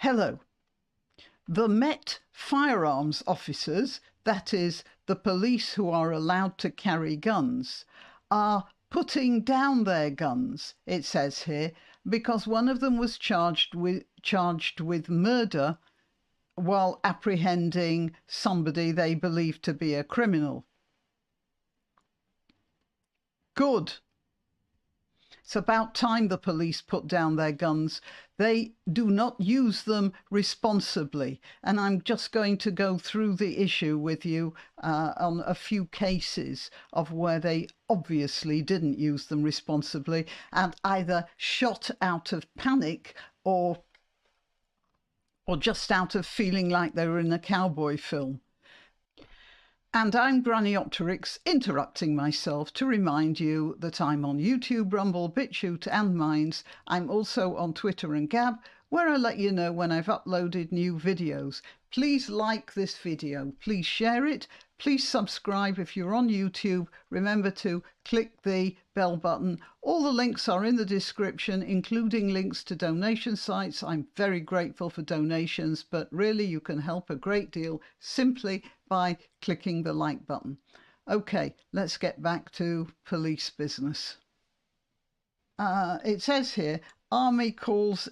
Hello. The Met firearms officers, that is, the police who are allowed to carry guns, are putting down their guns, it says here, because one of them was charged with murder while apprehending somebody they believed to be a criminal. Good. It's about time the police put down their guns. They do not use them responsibly. And I'm just going to go through the issue with you on a few cases of where they obviously didn't use them responsibly and either shot out of panic or just out of feeling like they were in a cowboy film. And I'm Granniopteryx, interrupting myself to remind you that I'm on YouTube, Rumble, BitChute and Minds. I'm also on Twitter and Gab, where I let you know when I've uploaded new videos. Please like this video, please share it, please subscribe if you're on YouTube. Remember to click the bell button. All the links are in the description, including links to donation sites. I'm very grateful for donations, but really you can help a great deal simply by clicking the like button. Okay, let's get back to police business. It says here, Army called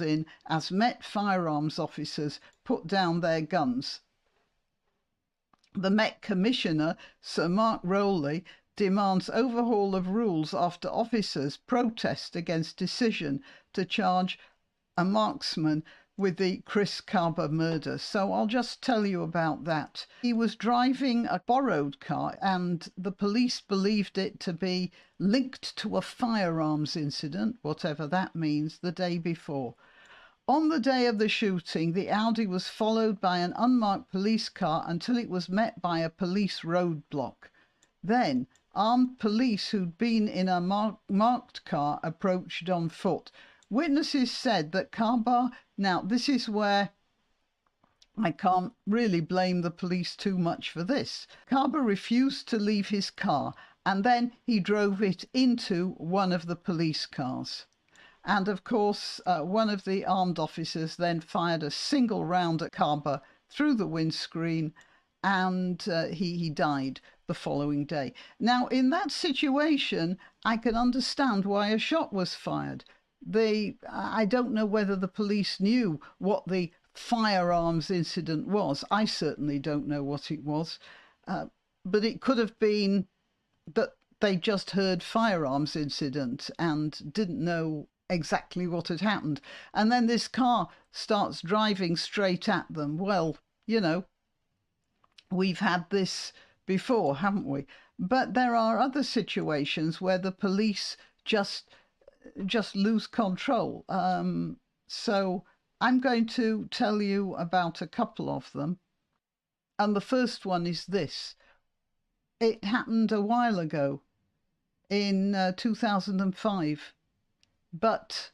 in as Met firearms officers put down their guns. The Met Commissioner, Sir Mark Rowley, demands overhaul of rules after officers protest against decision to charge a marksman with the Chris Carber murder. So I'll just tell you about that. He was driving a borrowed car and the police believed it to be linked to a firearms incident, whatever that means, the day before. On the day of the shooting, the Audi was followed by an unmarked police car until it was met by a police roadblock. Then, armed police who'd been in a marked car approached on foot. Witnesses said that Carber, now this is where I can't really blame the police too much for this. Carber refused to leave his car and then he drove it into one of the police cars. And of course, one of the armed officers then fired a single round at Carber through the windscreen and he died the following day. Now, in that situation, I can understand why a shot was fired. I don't know whether the police knew what the firearms incident was. I certainly don't know what it was. But it could have been that they just heard firearms incident and didn't know exactly what had happened. And then this car starts driving straight at them. Well, you know, we've had this before, haven't we? But there are other situations where the police just lose control. So I'm going to tell you about a couple of them. And the first one is this. It happened a while ago in 2005, but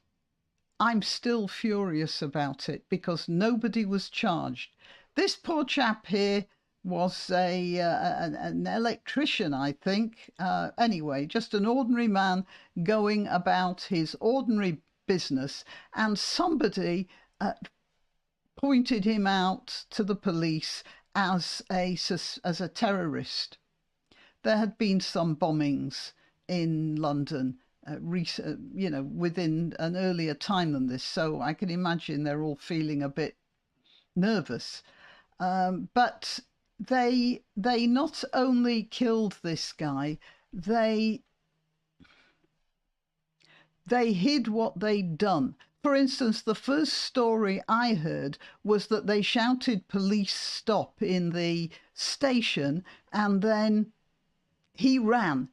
I'm still furious about it because nobody was charged. This poor chap here was an electrician, I think. Anyway, just an ordinary man going about his ordinary business, and somebody pointed him out to the police as a terrorist. There had been some bombings in London, within an earlier time than this, so I can imagine they're all feeling a bit nervous. But they not only killed this guy, they hid what they'd done. For instance, the first story I heard was that they shouted police stop in the station and then he ran.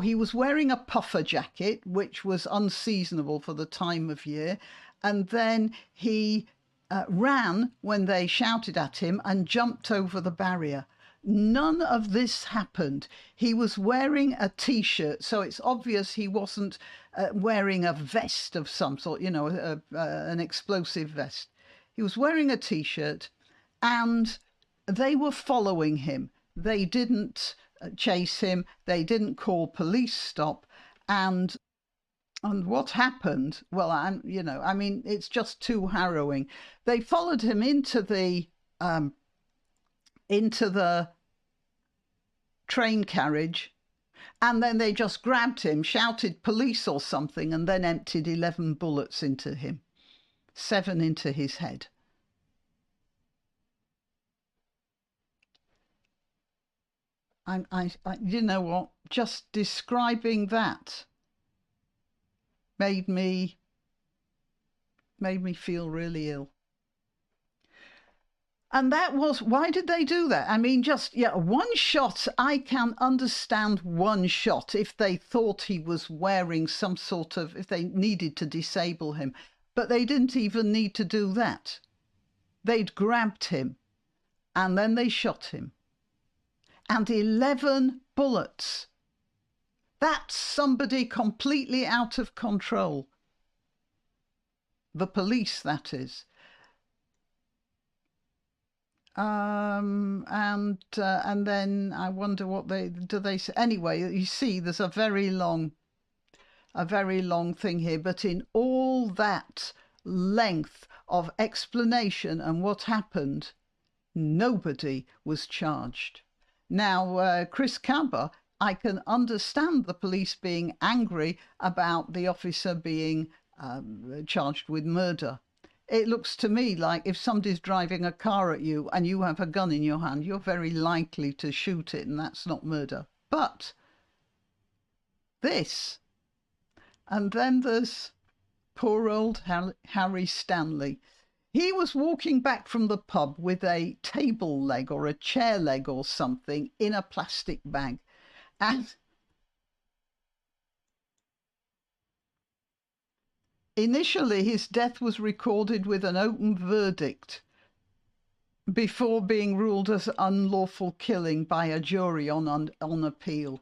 He was wearing a puffer jacket, which was unseasonable for the time of year. And then he ran when they shouted at him and jumped over the barrier. None of this happened. He was wearing a T-shirt, so it's obvious he wasn't wearing a vest of some sort, an explosive vest. He was wearing a T-shirt and they were following him. They didn't chase him. They didn't call police stop. And And what happened? Well, I mean, it's just too harrowing. They followed him into the train carriage, and then they just grabbed him, shouted police or something, and then emptied 11 bullets into him, 7 into his head. You know what? Just describing that made me feel really ill. And that was, why did they do that? I mean, just, yeah, one shot, I can understand one shot if they thought he was wearing some sort of, if they needed to disable him. But they didn't even need to do that. They'd grabbed him and then they shot him. And 11 bullets. That's somebody completely out of control. The police, that is. And then I wonder what they say. Anyway, you see, there's a very long thing here. But in all that length of explanation and what happened, nobody was charged. Now, Chris Cabba, I can understand the police being angry about the officer being charged with murder. It looks to me like if somebody's driving a car at you and you have a gun in your hand, you're very likely to shoot it, and that's not murder. But this, and then there's poor old Harry Stanley. He was walking back from the pub with a table leg or a chair leg or something in a plastic bag. And initially, his death was recorded with an open verdict before being ruled as unlawful killing by a jury on appeal.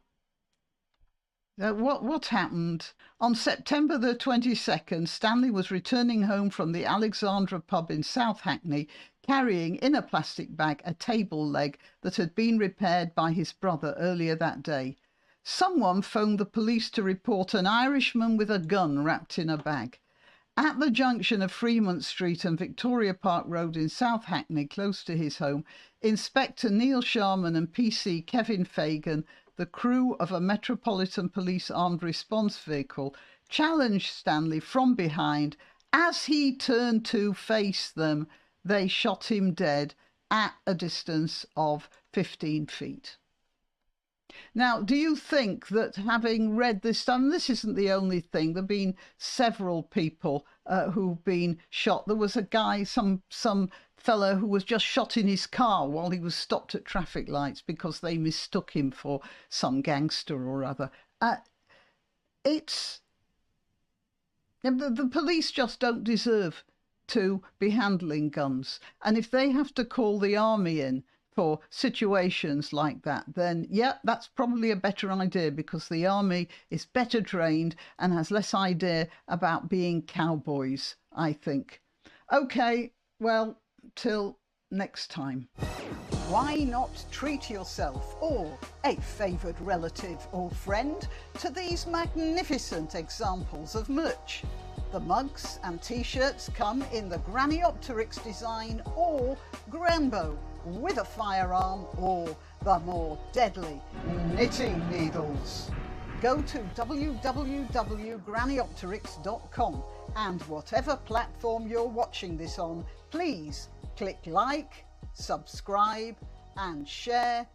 What happened? On September the 22nd, Stanley was returning home from the Alexandra pub in South Hackney, carrying in a plastic bag a table leg that had been repaired by his brother earlier that day. Someone phoned the police to report an Irishman with a gun wrapped in a bag. At the junction of Fremont Street and Victoria Park Road in South Hackney, close to his home, Inspector Neil Sharman and PC Kevin Fagan, the crew of a Metropolitan Police armed response vehicle, challenged Stanley from behind. As he turned to face them, they shot him dead at a distance of 15 feet. Now, do you think that having read this stuff, and this isn't the only thing, there have been several people who've been shot. There was a guy, some fellow who was just shot in his car while he was stopped at traffic lights because they mistook him for some gangster or other. The police just don't deserve to be handling guns. And if they have to call the army in for situations like that, then yeah, that's probably a better idea, because the army is better trained and has less idea about being cowboys, I think. Okay, well, till next time. Why not treat yourself or a favoured relative or friend to these magnificent examples of merch? The mugs and t-shirts come in the granniopteryx design or Granbo, with a firearm or the more deadly knitting needles. Go to www.granniopteryx.com, and whatever platform you're watching this on, please click like, subscribe and share.